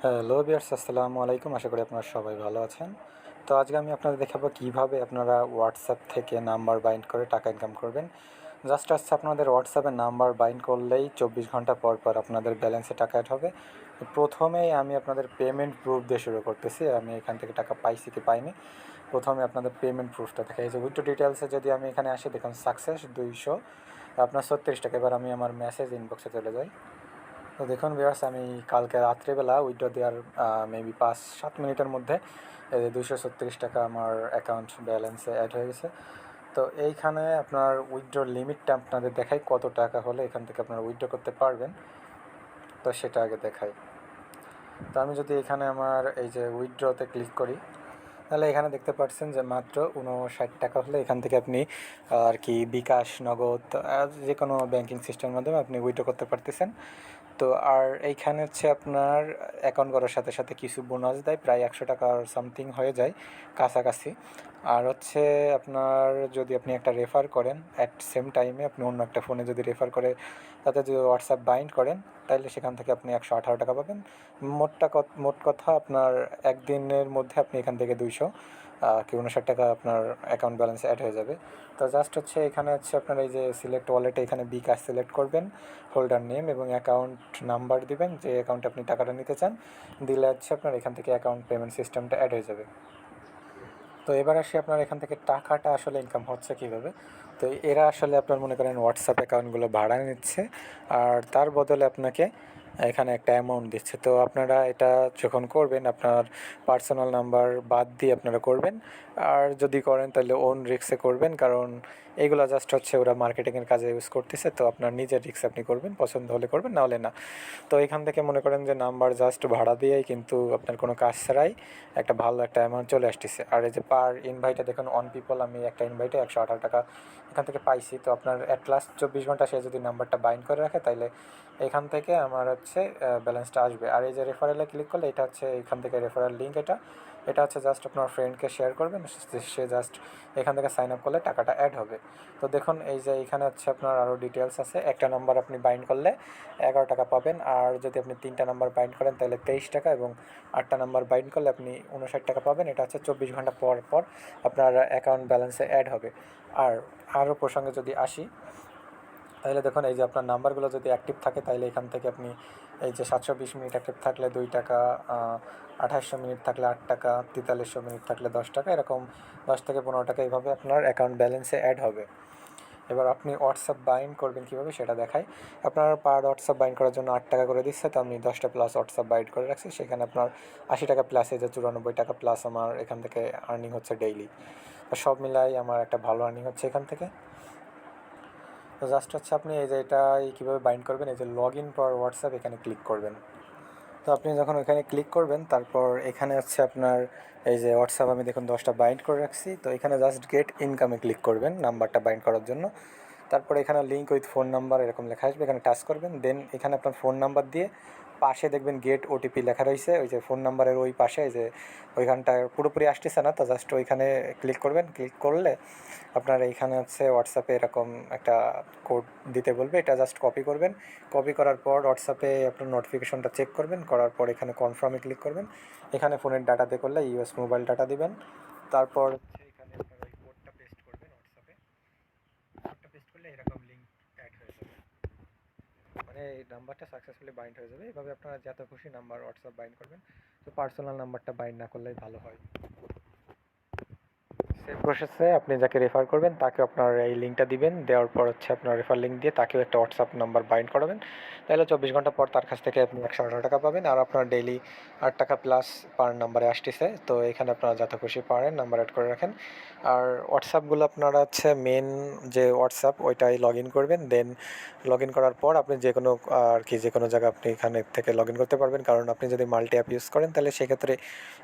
Hello viewers, আসসালামু আলাইকুম। আশা করি আপনারা সবাই ভালো আছেন। তো আজকে আমি আপনাদের দেখাবো কিভাবে আপনারা WhatsApp থেকে নাম্বার বাইন্ড করে টাকা ইনকাম করবেন। জাস্ট আপনাদের WhatsApp এ নাম্বার বাইন্ড করলেই 24 ঘন্টা পর পর আপনাদের ব্যালেন্সে টাকা এড হবে। তো প্রথমেই আমি আপনাদের পেমেন্ট প্রুফ দিয়ে শুরু করতেছি। আমি এখান থেকে টাকা পাইছি কি পাইনি। প্রথমে আপনাদের পেমেন্ট প্রুফটা দেখাই। এই যে উইথড্র ডিটেইলসে যদি আমি এখানে আসি, দেখুন সাকসেস 200 আপনার 36 টাকা। এবার আমি আমার মেসেজ ইনবক্সে চলে যাই। তো দেখুন ভিউয়ার্স, আমি কালকে রাত্রেবেলা উইথড্র দেওয়ার মেবি 5-7 মিনিটের মধ্যে 236 টাকা আমার অ্যাকাউন্ট ব্যালেন্সে অ্যাড হয়ে গেছে। তো এইখানে আপনার উইথড্র লিমিটটা আপনাদের দেখাই, কত টাকা হলে এখান থেকে আপনারা উইথড্র করতে পারবেন। তো সেটা আগে দেখাই। তো আমি যদি এখানে আমার এই যে উইথড্রতে ক্লিক করি, তাহলে এখানে দেখতে পাচ্ছেন যে মাত্র 59 টাকা হলে এখান থেকে আপনি আর কি বিকাশ, নগদ যে কোনো ব্যাংকিং সিস্টেমের মাধ্যমে আপনি উইথড্র করতে পারতেছেন। তো আর এইখানে হচ্ছে আপনার অ্যাকাউন্ট করার সাথে সাথে কিছু বোনাস দেয়, প্রায় 100 টাকা সামথিং হয়ে যায় কাছাকাছি। আর হচ্ছে আপনার যদি আপনি একটা রেফার করেন, অ্যাট সেম টাইমে আপনি অন্য একটা ফোনে যদি রেফার করে তাতে যদি হোয়াটসঅ্যাপ বাইন্ড করেন, তাহলে সেখান থেকে আপনি 118 টাকা পাবেন। মোট কথা আপনার একদিনের মধ্যে আপনি এখান থেকে 59 টাকা আপনার অ্যাকাউন্ট ব্যালেন্সে অ্যাড হয়ে যাবে। তো জাস্ট হচ্ছে এখানে হচ্ছে আপনার এই যে সিলেক্ট ওয়ালেটে এখানে বিকাশ সিলেক্ট করবেন, হোল্ডার নেম এবং অ্যাকাউন্ট নাম্বার দিবেন, যে অ্যাকাউন্টে আপনি টাকাটা নিতে চান। দিলে হচ্ছে আপনার এখান থেকে অ্যাকাউন্ট পেমেন্ট সিস্টেমটা অ্যাড হয়ে যাবে। তো এবার আসি আপনার এখান থেকে টাকাটা আসলে ইনকাম হচ্ছে কীভাবে। তো এরা আসলে আপনার মনে করেন হোয়াটসঅ্যাপ অ্যাকাউন্টগুলো ভাড়া নিচ্ছে, আর তার বদলে আপনাকে এখানে একটা অ্যামাউন্ট দিচ্ছে। তো আপনারা এটা যখন করবেন, আপনার পার্সোনাল নাম্বার বাদ দিয়ে আপনারা করবেন। আর যদি করেন তাহলে ওন রিস্কে করবেন, কারণ এইগুলো জাস্ট হচ্ছে ওরা মার্কেটিংয়ের কাজে ইউজ করতেছে। তো আপনার নিজের রিস্ক আপনি করবেন, পছন্দ হলে করবেন, না হলে না। তো এখান থেকে মনে করেন যে নাম্বার জাস্ট ভাড়া দিয়েই কিন্তু আপনার কোনো কাজ ছাড়াই একটা ভালো একটা অ্যামাউন্ট চলে আসতেছে। আর এই যে পার ইনভাইটে দেখুন অন পিপল, আমি একটা ইনভাইটে 118 টাকা এখান থেকে পাইছি। তো আপনার অ্যাট লাস্ট 24 ঘন্টা সে যদি নাম্বারটা বাইন্ড করে রাখে, তাইলে এখান থেকে আমার হচ্ছে ব্যালেন্সটা আসবে। আর এই যে রেফারেলে ক্লিক করলে, এটা হচ্ছে এখান থেকে রেফারেল লিঙ্ক, এটা হচ্ছে জাস্ট আপনার ফ্রেন্ডকে শেয়ার করবেন, সে জাস্ট এখান থেকে সাইন আপ করলে টাকাটা অ্যাড হবে। তো দেখুন এই যে এখানে হচ্ছে আপনার আরও ডিটেলস আছে। একটা নাম্বার আপনি বাইন্ড করলে 11 টাকা পাবেন, আর যদি আপনি 3টা নাম্বার বাইন্ড করেন তাহলে 23 টাকা, এবং 8টা নাম্বার বাইন্ড করলে আপনি 59 টাকা পাবেন। এটা হচ্ছে 24 ঘন্টা পর পর আপনার অ্যাকাউন্ট ব্যালেন্সে অ্যাড হবে। আর আরও প্রসঙ্গে যদি আসি, তাহলে দেখুন এই যে আপনার নাম্বারগুলো যদি অ্যাক্টিভ থাকে, তাহলে এখান থেকে আপনি এই যে 720 মিনিট অ্যাক্টিভ থাকলে 2 টাকা, 2800 মিনিট থাকলে 8 টাকা, 4300 মিনিট থাকলে 10 টাকা, এরকম 10 থেকে 15 টাকা এইভাবে আপনার অ্যাকাউন্ট ব্যালেন্সে অ্যাড হবে। এবার আপনি হোয়াটসঅ্যাপ বাইন্ড করবেন কীভাবে সেটা দেখাই। আপনার পার হোয়াটসঅ্যাপ বাইন্ড করার জন্য 8 টাকা করে দিচ্ছে। তো আমি 10টা প্লাস হোয়াটসঅ্যাপ বাইন্ড করে রাখছি, সেখানে আপনার 80 টাকা প্লাস, এই যে 94 টাকা প্লাস আমার এখান থেকে আর্নিং হচ্ছে ডেইলি। তো সব মিলাই আমার একটা ভালো আর্নিং হচ্ছে এখান থেকে। তো জাস্ট হচ্ছে আপনি এই যে এটা কীভাবে বাইন্ড করবেন, এই যে লগ ইন ফর হোয়াটসঅ্যাপ এখানে ক্লিক করবেন। তো আপনি যখন ওইখানে ক্লিক করবেন, তারপর এখানে হচ্ছে আপনার এই যে হোয়াটসঅ্যাপ আমি দেখুন 10টা বাইন্ড করে রাখছি। তো এখানে জাস্ট গেট ইনকামে ক্লিক করবেন নাম্বারটা বাইন্ড করার জন্য। তারপরে এখানে লিঙ্ক উইথ ফোন নাম্বার এরকম লেখা আসবে, এখানে টাচ করবেন। দেন এখানে আপনার ফোন নাম্বার দিয়ে পাশে দেখবেন গেট ওটিপি লেখা রয়েছে, ওই যে ফোন নাম্বারের ওই পাশে, এই যে ওইখানটায় পুরোপুরি আসতেছে না, তো জাস্ট ওইখানে ক্লিক করবেন। ক্লিক করলে আপনার এইখানে হচ্ছে হোয়াটসঅ্যাপে এরকম একটা কোড দিতে বলবে, এটা জাস্ট কপি করবেন। কপি করার পর হোয়াটসঅ্যাপে আপনার নোটিফিকেশনটা চেক করবেন, করার পর এখানে কনফার্মে ক্লিক করবেন। এখানে ফোনের ডাটাতে করলে ইউএস মোবাইল ডাটা দিবেন। তারপর হচ্ছে এখানে আপনার ওই কোডটা পেস্ট করবেন হোয়াটসঅ্যাপে। কোডটা পেস্ট করলে এরকম লিঙ্ক অ্যাড হয়ে যাবে, মানে এই নাম্বারটা সাকসেসফুলি বাইন্ড হয়ে যাবে। এভাবে আপনারা যত খুশি নাম্বার হোয়াটসঅ্যাপ বাইন্ড করবেন। তো পার্সোনাল নাম্বারটা বাইন্ড না করলেই ভালো হয়। সেম প্রসেসে আপনি যাকে রেফার করবেন তাকে আপনার এই লিঙ্কটা দিবেন, দেওয়ার পর হচ্ছে আপনার রেফার লিঙ্ক দিয়ে তাকেও একটা হোয়াটসঅ্যাপ নাম্বার বাইন্ড করাবেন। তাহলে 24 ঘন্টা পর তার কাছ থেকে আপনি 118 টাকা পাবেন। আর আপনার ডেইলি 8 টাকা প্লাস পার নাম্বারে আসতেছে। তো এখানে আপনারা যত খুশি পারেন নাম্বার অ্যাড করে রাখেন। আর হোয়াটসঅ্যাপগুলো আপনারা হচ্ছে মেন যে হোয়াটসঅ্যাপ ওইটাই লগ ইন করবেন। দেন লগ ইন করার পর আপনি যে কোনো আর কি যে কোনো জায়গায় আপনি এখানে থেকে লগ ইন করতে পারবেন, কারণ আপনি যদি মাল্টি অ্যাপ ইউজ করেন তাহলে সেক্ষেত্রে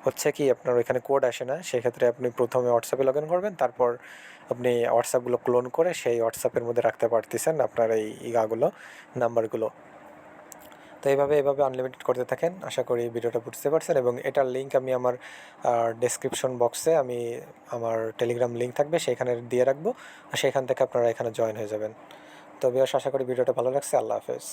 হচ্ছে কি আপনার ওইখানে কোড আসে না। সেক্ষেত্রে আপনি প্রথমে হোয়াটসঅ্যাপে লগ ইন করবেন, তারপর আপনি হোয়াটসঅ্যাপগুলো ক্লোন করে সেই হোয়াটসঅ্যাপের মধ্যে রাখতে পারতেছেন আপনার এই ইয়াগুলো, নাম্বারগুলো। তো এভাবে আনলিমিটেড করতে থাকেন। আশা করি ভিডিওটা বুঝতে পারছেন, এবং এটার লিঙ্ক আমি আমার ডেসক্রিপশন বক্সে আমি আমার টেলিগ্রাম লিঙ্ক থাকবে সেখানে দিয়ে রাখবো, আর সেখান থেকে আপনারা এখানে জয়েন হয়ে যাবেন। তো বেশ আশা করি ভিডিওটা ভালো লাগছে। আল্লাহ হাফেজ।